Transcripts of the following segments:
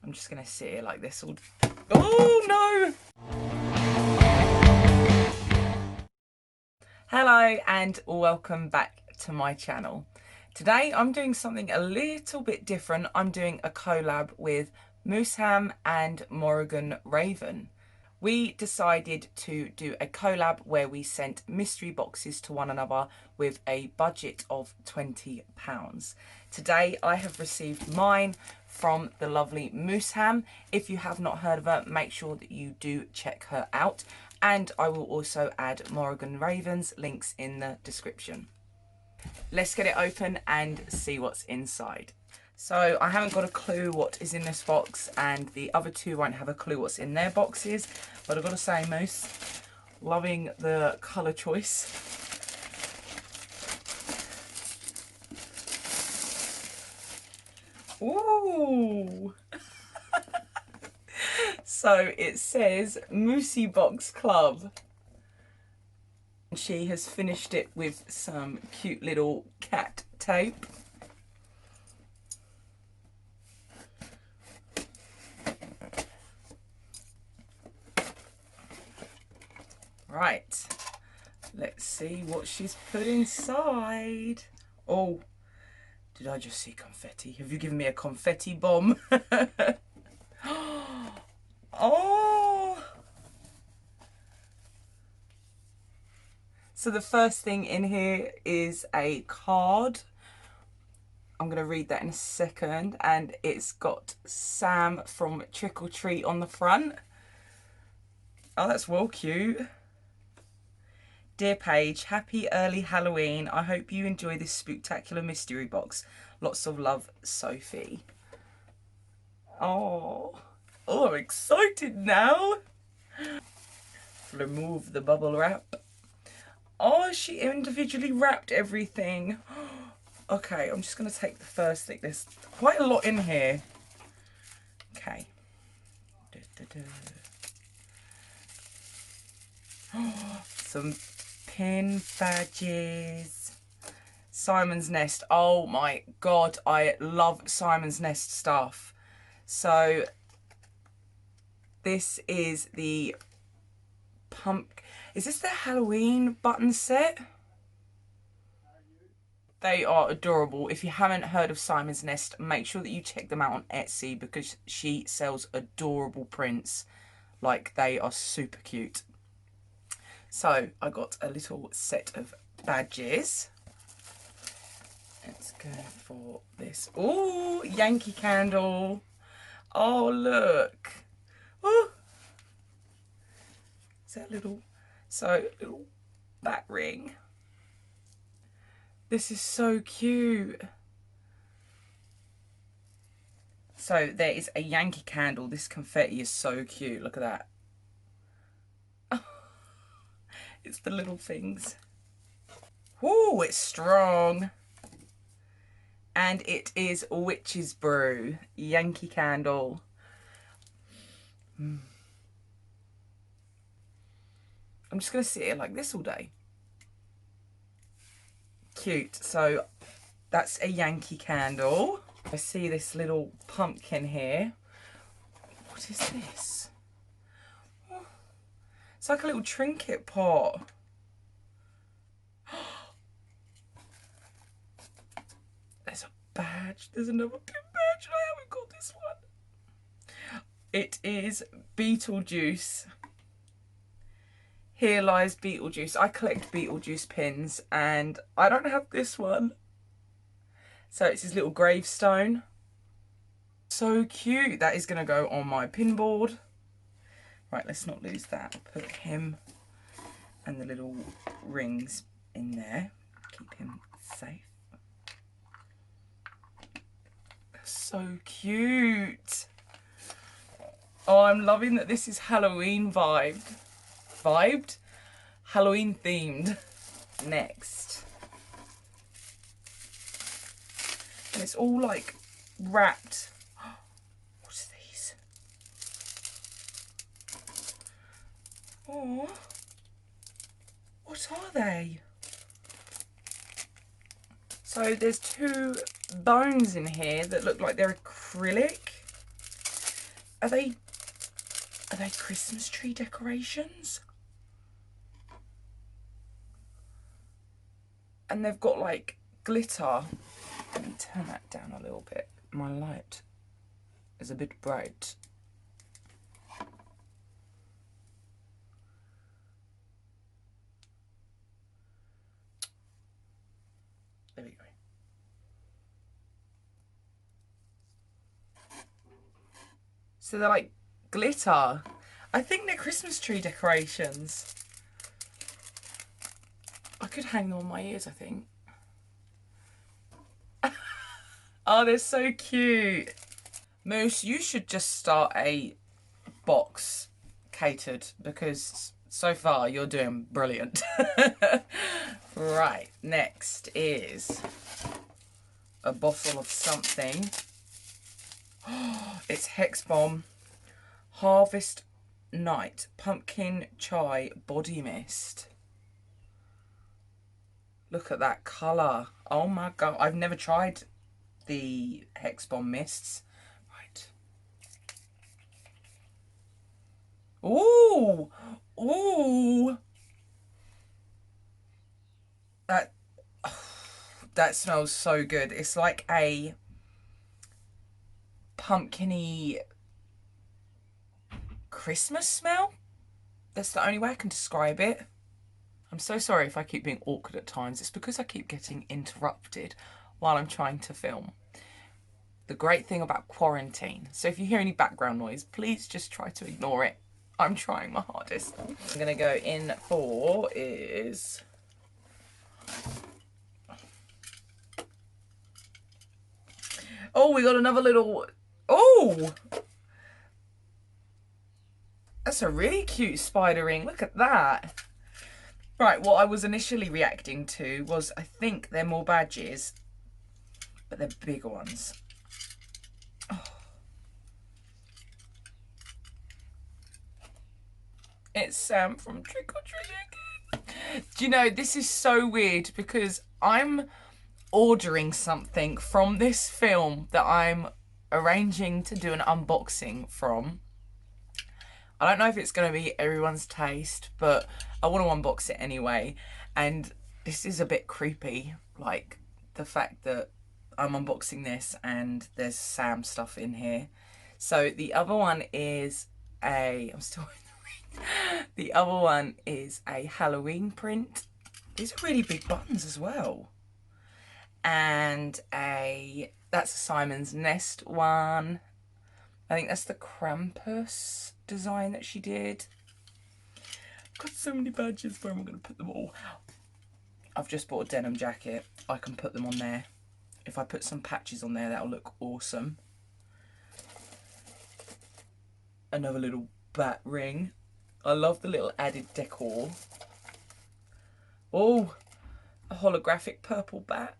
I'm just going to sit here like this all... Oh, no! Hello and welcome back to my channel. Today I'm doing something a little bit different. I'm doing a collab with Mooseham and Morrigan Raven. We decided to do a collab where we sent mystery boxes to one another with a budget of £20. Today I have received mine from the lovely Mooseham. If you have not heard of her, make sure that you do check her out. And I will also add Morrigan Ravens links in the description. Let's get it open and see what's inside. So I haven't got a clue what is in this box, and the other two won't have a clue what's in their boxes. But I've got to say, Moose, loving the colour choice. Ooh! So it says Moosey Box Club. She has finished it with some cute little cat tape. Right, let's see what she's put inside. Oh, did I just see confetti? Have you given me a confetti bomb? Oh! So the first thing in here is a card. I'm going to read that in a second. And it's got Sam from Trick or Treat on the front. Oh, that's well cute. Dear Paige, happy early Halloween. I hope you enjoy this spectacular mystery box. Lots of love, Sophie. Oh, I'm excited now. Remove the bubble wrap. Oh, she individually wrapped everything. Okay, I'm just going to take the first thing. There's quite a lot in here. Okay. Some pin badges. Simon's Nest. Oh my god, I love Simon's Nest stuff. So this is the pump. Is this the Halloween button set? They are adorable. If you haven't heard of Simon's Nest, make sure that you check them out on Etsy because she sells adorable prints. Like, they are super cute. So I got a little set of badges. Let's go for this. Oh, Yankee candle. Oh, look. Oh. Is that little bat ring? This is so cute. So there is a Yankee candle. This confetti is so cute. Look at that. Oh, it's the little things. Oh, it's strong. And it is Witch's Brew. Yankee candle. I'm just going to sit here like this all day. Cute. So that's a Yankee candle. I see this little pumpkin here. What is this? Oh, it's like a little trinket pot. There's a badge. There's another pin badge and I haven't got this one. It is Beetlejuice. Here lies Beetlejuice. I collect Beetlejuice pins and I don't have this one. So it's his little gravestone. So cute. That is going to go on my pin board. Right, let's not lose that. I'll put him and the little rings in there. Keep him safe. So cute. Oh, I'm loving that this is Halloween vibed. Halloween themed. Next. And it's all like wrapped. What's these? Oh, what are they? So there's two bones in here that look like they're acrylic. Are they Christmas tree decorations? And they've got like glitter. Let me turn that down a little bit. My light is a bit bright. There we go. So they're like glitter. I think they're Christmas tree decorations. I could hang them on my ears, I think. Oh, they're so cute. Moose, you should just start a box catered, because so far you're doing brilliant. Right, next is a bottle of something. It's Hex Bomb Harvest Night Pumpkin Chai Body Mist. Look at that colour. Oh my god, I've never tried the Hex Bomb mists. Right. Ooh! Ooh! That smells so good. It's like a pumpkin-y Christmas smell. That's the only way I can describe it. I'm so sorry if I keep being awkward at times. It's because I keep getting interrupted while I'm trying to film. The great thing about quarantine. So if you hear any background noise, please just try to ignore it. I'm trying my hardest. I'm gonna go in for is... Oh, we got another little... Oh! That's a really cute spider ring. Look at that. Right, what I was initially reacting to was, I think they're more badges, but they're bigger ones. Oh. It's Sam from Trick or Treat Again. Do you know, this is so weird because I'm ordering something from this film that I'm arranging to do an unboxing from. I don't know if it's going to be everyone's taste, but I want to unbox it anyway. And this is a bit creepy, like the fact that I'm unboxing this and there's Sam stuff in here. So the other one is I'm still in the ring. The other one is a Halloween print. These are really big buttons as well. And that's a Simon's Nest one. I think that's the Krampus design that she did. I've got so many badges. Where am I going to put them all? I've just bought a denim jacket. I can put them on there. If I put some patches on there, that'll look awesome. Another little bat ring. I love the little added decor. Oh, a holographic purple bat.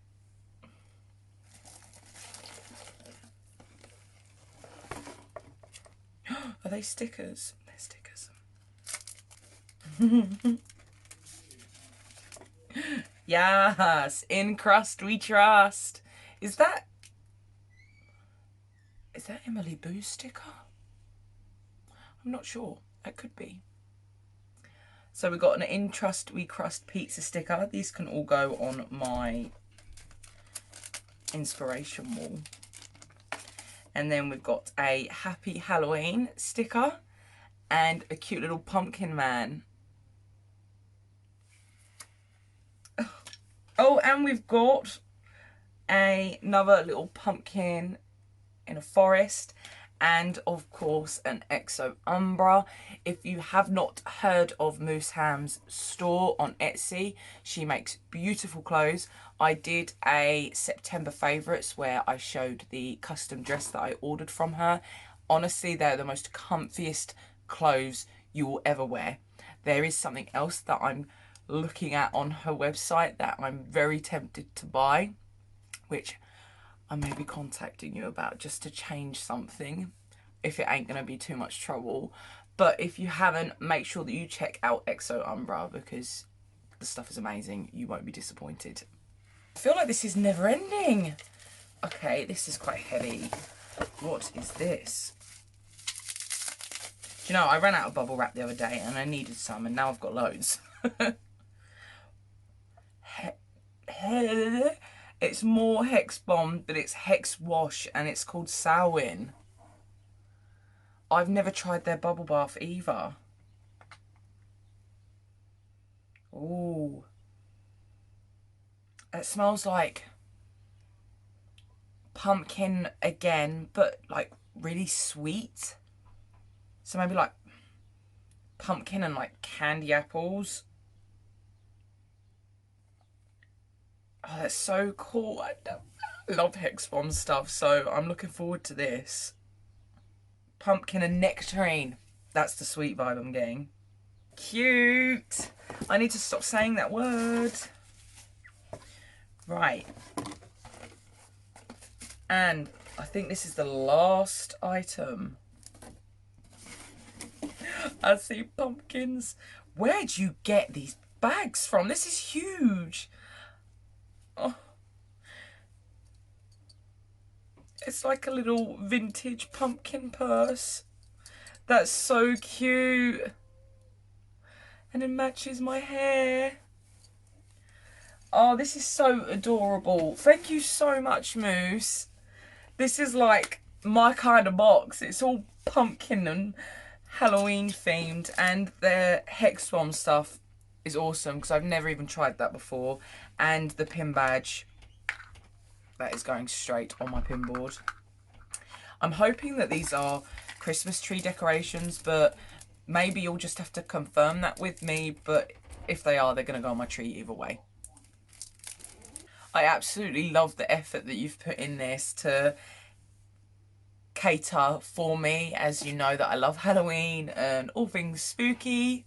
Are they stickers? They're stickers. Yes, in crust we trust. Is that Emily Boo's sticker? I'm not sure. That could be. So we've got an in trust we crust pizza sticker. These can all go on my inspiration wall. And then we've got a Happy Halloween sticker and a cute little pumpkin man. Oh, and we've got another little pumpkin in a forest, and of course an Exo Umbra. If you have not heard of Mooseham's store on Etsy, she makes beautiful clothes. I did a September favourites where I showed the custom dress that I ordered from her. Honestly, they're the most comfiest clothes you will ever wear. There is something else that I'm looking at on her website that I'm very tempted to buy, which I may be contacting you about just to change something if it ain't going to be too much trouble. But if you haven't, make sure that you check out Exo Umbra because the stuff is amazing. You won't be disappointed. I feel like this is never ending. Okay, this is quite heavy. What is this? Do you know, I ran out of bubble wrap the other day and I needed some, and now I've got loads. It's more Hex Bomb, but it's Hex Wash, and it's called Samhain. I've never tried their bubble bath either. Ooh. It smells like pumpkin again, but like really sweet. So maybe like pumpkin and like candy apples. Oh, that's so cool. I love Hex Bomb stuff, so I'm looking forward to this. Pumpkin and nectarine. That's the sweet vibe I'm getting. Cute. I need to stop saying that word. Right. And I think this is the last item. I see pumpkins. Where'd you get these bags from? This is huge. Oh. It's like a little vintage pumpkin purse. That's so cute. And it matches my hair. Oh, this is so adorable. Thank you so much, Moose. This is like my kind of box. It's all pumpkin and Halloween themed, and their Hex Bomb stuff is awesome because I've never even tried that before. And the pin badge, that is going straight on my pin board. I'm hoping that these are Christmas tree decorations, but maybe you'll just have to confirm that with me. But if they are, they're going to go on my tree either way. I absolutely love the effort that you've put in this to cater for me, as you know that I love Halloween and all things spooky.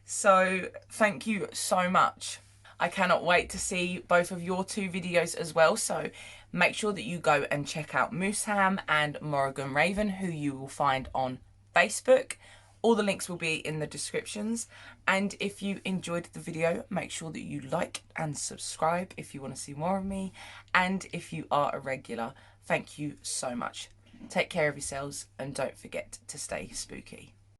So thank you so much. I cannot wait to see both of your two videos as well. So make sure that you go and check out Mooseham and Morrigan Raven, who you will find on Facebook. All the links will be in the descriptions. And if you enjoyed the video, make sure that you like and subscribe if you want to see more of me. And if you are a regular, thank you so much. Take care of yourselves and don't forget to stay spooky.